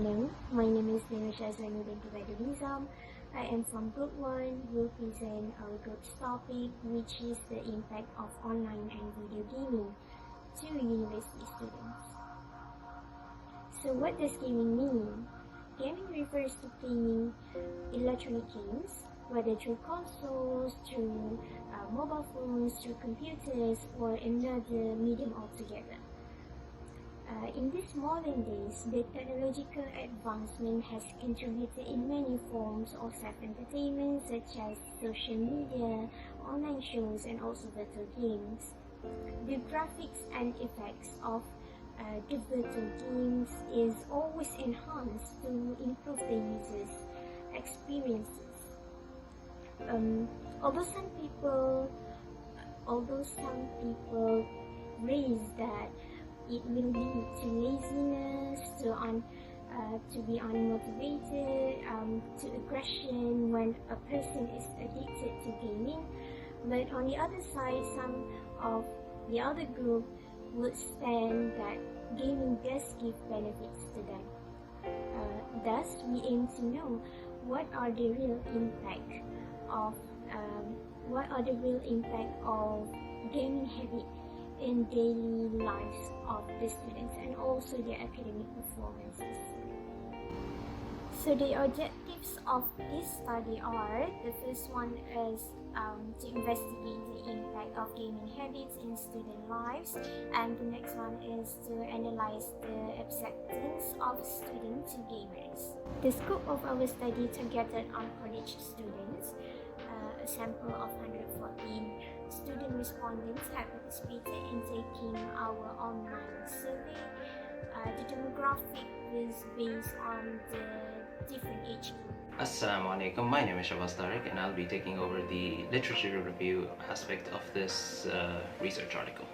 morning. My name is Nimisha Zainudin. I am from Group 1. Will present our group's topic, which is the impact of online and video gaming to university students. So what does gaming mean? Gaming refers to playing electronic games, whether through consoles, through mobile phones, through computers, or another medium altogether. In these modern days, the technological advancement has contributed in many forms of self-entertainment, such as social media, online shows, and also virtual games. The graphics and effects of the virtual games is always enhanced to improve the user's experiences. Although some people raise that it will lead to laziness, to be unmotivated, to aggression when a person is addicted to gaming. But on the other side, some of the other group would stand that gaming does give benefits to them. Thus, we aim to know what are the real impact of gaming habit in daily lives of the students and also their academic performances. So the objectives of this study are, the first one is to investigate the impact of gaming habits in student lives, and the next one is to analyze the acceptance of students to gamers. The scope of our study targeted on college students. A sample of 114 student respondents have participated in taking our online survey. The demographic was based on the different age group. Assalamu alaikum, my name is Shabazz Tariq and I'll be taking over the literature review aspect of this research article.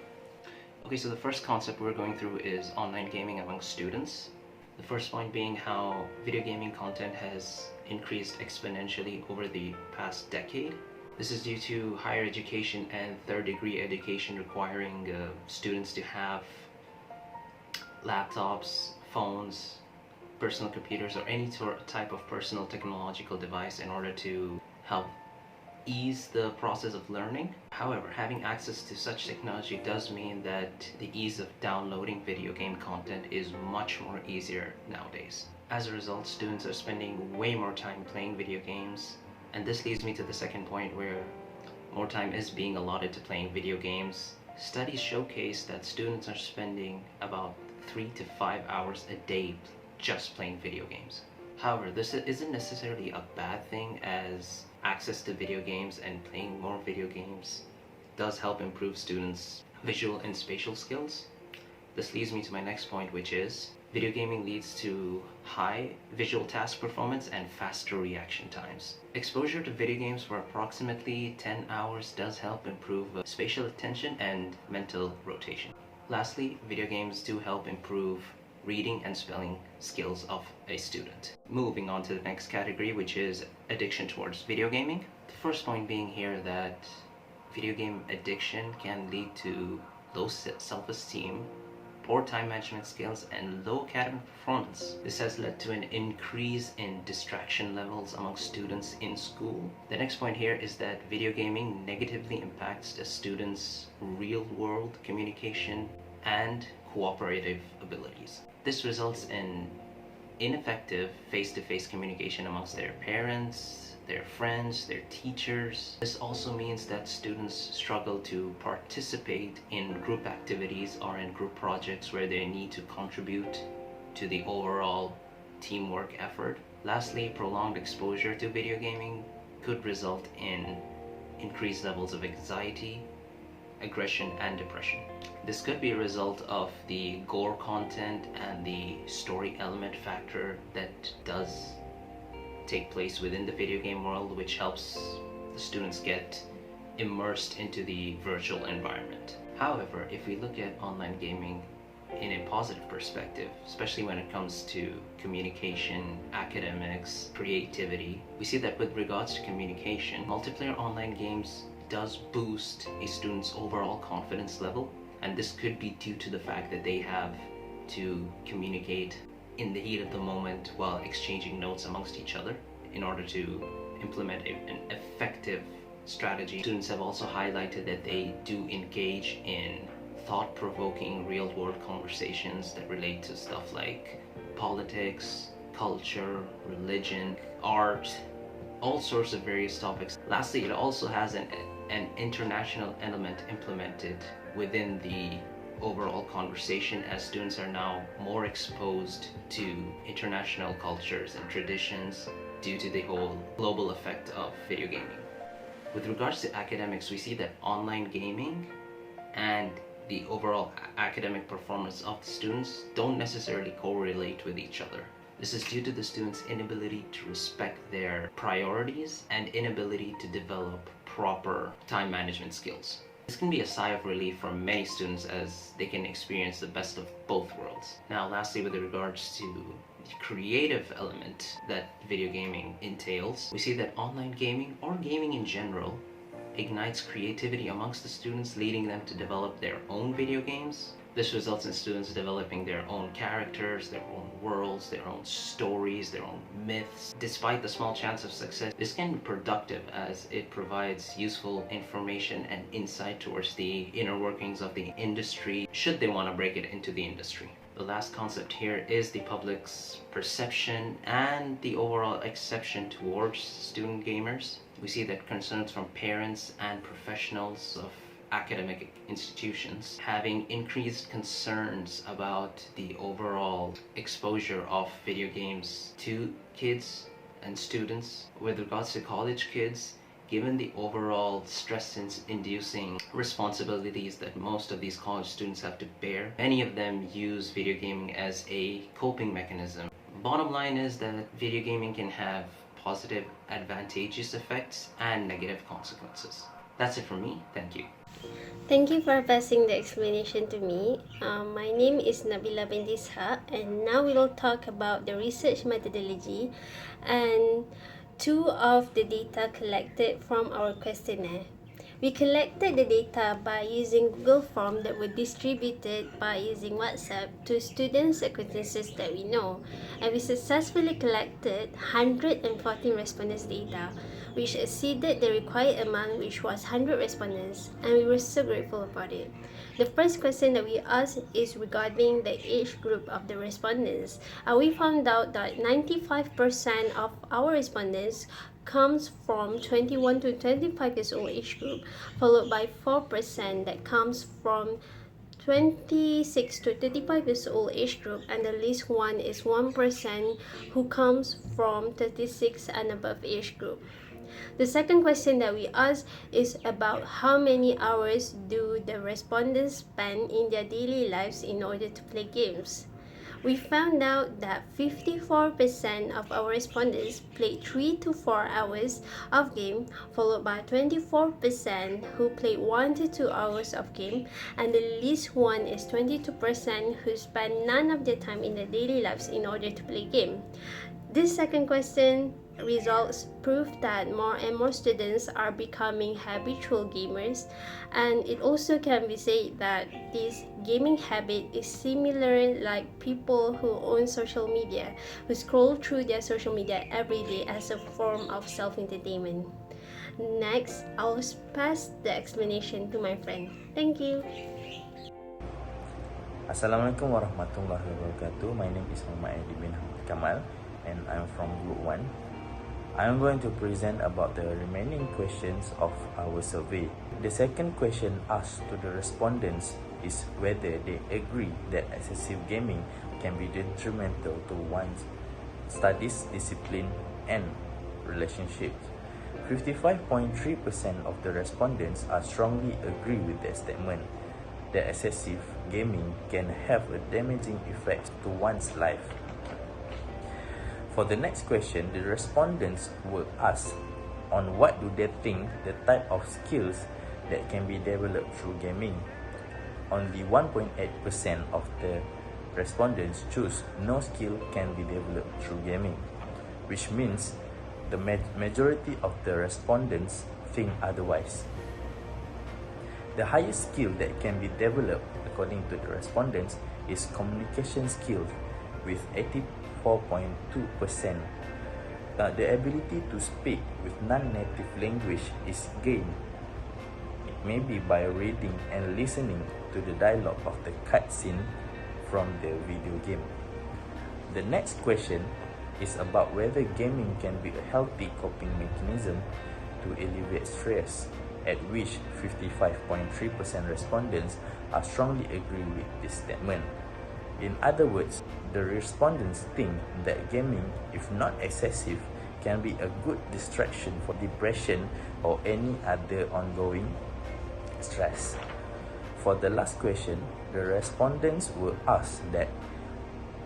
Okay, so the first concept we're going through is online gaming among students. The first point being how video gaming content has increased exponentially over the past decade. This is due to higher education and third-degree education requiring students to have laptops, phones, personal computers, or any type of personal technological device in order to help ease the process of learning. However, having access to such technology does mean that the ease of downloading video game content is much more easier nowadays. As a result, students are spending way more time playing video games, and this leads me to the second point where more time is being allotted to playing video games. Studies showcase that students are spending about 3 to 5 hours a day just playing video games. However, this isn't necessarily a bad thing, as access to video games and playing more video games does help improve students' visual and spatial skills. This leads me to my next point, which is video gaming leads to high visual task performance and faster reaction times. Exposure to video games for approximately 10 hours does help improve spatial attention and mental rotation. Lastly, video games do help improve reading and spelling skills of a student. Moving on to the next category, which is addiction towards video gaming. The first point being here that video game addiction can lead to low self-esteem, poor time management skills, and low academic performance. This has led to an increase in distraction levels among students in school. The next point here is that video gaming negatively impacts the students' real-world communication and cooperative abilities. This results in ineffective face-to-face communication amongst their parents, their friends, their teachers. This also means that students struggle to participate in group activities or in group projects where they need to contribute to the overall teamwork effort. Lastly, prolonged exposure to video gaming could result in increased levels of anxiety, aggression, and depression. This could be a result of the gore content and the story element factor that does take place within the video game world, which helps the students get immersed into the virtual environment. However, if we look at online gaming in a positive perspective, especially when it comes to communication, academics, creativity, we see that with regards to communication, multiplayer online games does boost a student's overall confidence level, and this could be due to the fact that they have to communicate in the heat of the moment while exchanging notes amongst each other in order to implement an effective strategy. Students have also highlighted that they do engage in thought-provoking real-world conversations that relate to stuff like politics, culture, religion, art, all sorts of various topics. Lastly, it also has an international element implemented within the overall conversation, as students are now more exposed to international cultures and traditions due to the whole global effect of video gaming. With regards to academics, we see that online gaming and the overall academic performance of the students don't necessarily correlate with each other. This is due to the students' inability to respect their priorities and inability to develop proper time management skills. This can be a sigh of relief for many students as they can experience the best of both worlds. Now, lastly, with regards to the creative element that video gaming entails, we see that online gaming, or gaming in general, ignites creativity amongst the students, leading them to develop their own video games. This results in students developing their own characters, their own worlds, their own stories, their own myths. Despite the small chance of success, this can be productive as it provides useful information and insight towards the inner workings of the industry, should they want to break it into the industry. The last concept here is the public's perception and the overall acceptance towards student gamers. We see that concerns from parents and professionals of academic institutions having increased concerns about the overall exposure of video games to kids and students. With regards to college kids, given the overall stress-inducing responsibilities that most of these college students have to bear, many of them use video gaming as a coping mechanism. Bottom line is that video gaming can have positive, advantageous effects and negative consequences. That's it from me. Thank you. Thank you for passing the explanation to me. My name is Nabila binti Ishaq, and now we will talk about the research methodology and two of the data collected from our questionnaire. We collected the data by using Google Forms that were distributed by using WhatsApp to students' acquaintances that we know, and we successfully collected 114 respondents' data, which exceeded the required amount, which was 100 respondents, and we were so grateful about it. The first question that we asked is regarding the age group of the respondents. We found out that 95% of our respondents comes from 21 to 25 years old age group, followed by 4% that comes from 26 to 35 years old age group, and the least one is 1% who comes from 36 and above age group. The second question that we asked is about how many hours do the respondents spend in their daily lives in order to play games. We found out that 54% of our respondents played 3 to 4 hours of game, followed by 24% who played 1 to 2 hours of game, and the least one is 22% who spend none of their time in their daily lives in order to play game. This second question results prove that more and more students are becoming habitual gamers, and it also can be said that this gaming habit is similar like people who own social media, who scroll through their social media every day as a form of self-entertainment. Next, I'll pass the explanation to my friend. Thank you. Assalamualaikum warahmatullahi wabarakatuh. My name is Muhammad Adi bin Hamid Kamal and I'm from Group 1. I am going to present about the remaining questions of our survey. The second question asked to the respondents is whether they agree that excessive gaming can be detrimental to one's studies, discipline, and relationships. 55.3% of the respondents are strongly agree with that statement, that excessive gaming can have a damaging effect to one's life. For the next question, the respondents were asked on what do they think the type of skills that can be developed through gaming. Only 1.8% of the respondents choose no skill can be developed through gaming, which means the majority of the respondents think otherwise. The highest skill that can be developed according to the respondents is communication skills, with 84.2%. The ability to speak with non-native language is gained. It may be by reading and listening to the dialogue of the cutscene from the video game. The next question is about whether gaming can be a healthy coping mechanism to alleviate stress, at which 55.3% respondents are strongly agree with this statement. In other words, the respondents think that gaming, if not excessive, can be a good distraction for depression or any other ongoing stress. For the last question, the respondents were asked that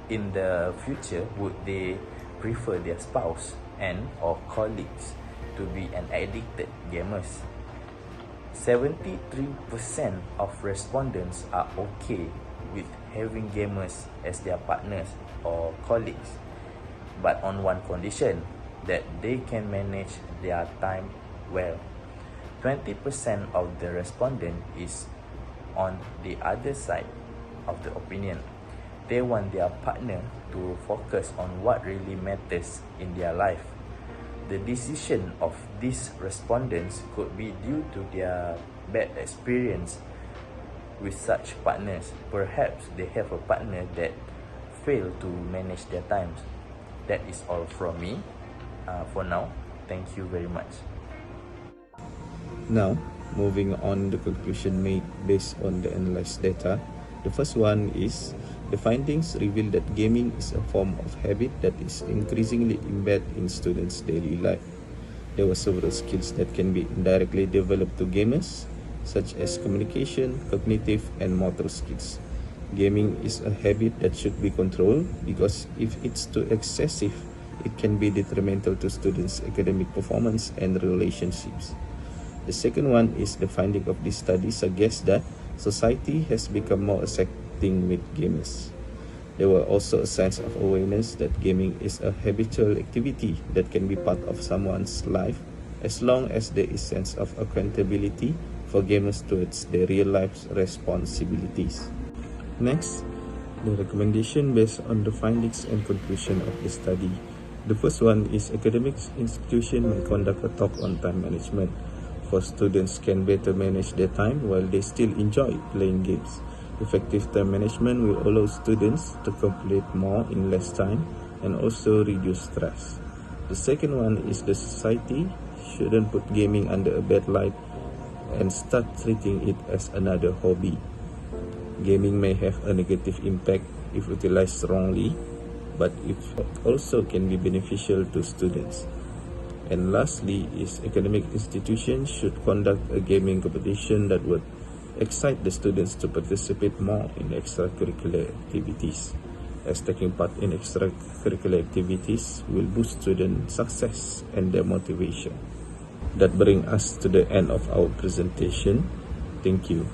in the future, would they prefer their spouse and or colleagues to be an addicted gamers. 73% of respondents are okay with having gamers as their partners or colleagues, but on one condition, that they can manage their time well. 20% of the respondent is on the other side of the opinion. They want their partner to focus on what really matters in their life. The decision of these respondents could be due to their bad experience with such partners. Perhaps they have a partner that failed to manage their times. That is all from me for now. Thank you very much. Now, moving on the conclusion made based on the analyzed data. The first one is the findings reveal that gaming is a form of habit that is increasingly embedded in students' daily life. There were several skills that can be indirectly developed to gamers, such as communication, cognitive, and motor skills. Gaming is a habit that should be controlled because if it's too excessive, it can be detrimental to students' academic performance and relationships. The second one is the finding of this study suggests that society has become more accepting with gamers. There were also a sense of awareness that gaming is a habitual activity that can be part of someone's life as long as there is sense of accountability for gamers towards their real life responsibilities. Next, the recommendation based on the findings and conclusion of the study. The first one is academic institutions may conduct a talk on time management, for students can better manage their time while they still enjoy playing games. Effective time management will allow students to complete more in less time and also reduce stress. The second one is the society shouldn't put gaming under a bad light and start treating it as another hobby. Gaming may have a negative impact if utilized wrongly, but it also can be beneficial to students. And lastly is academic institutions should conduct a gaming competition that would excite the students to participate more in extracurricular activities, as taking part in extracurricular activities will boost student success and their motivation. That brings us to the end of our presentation. Thank you.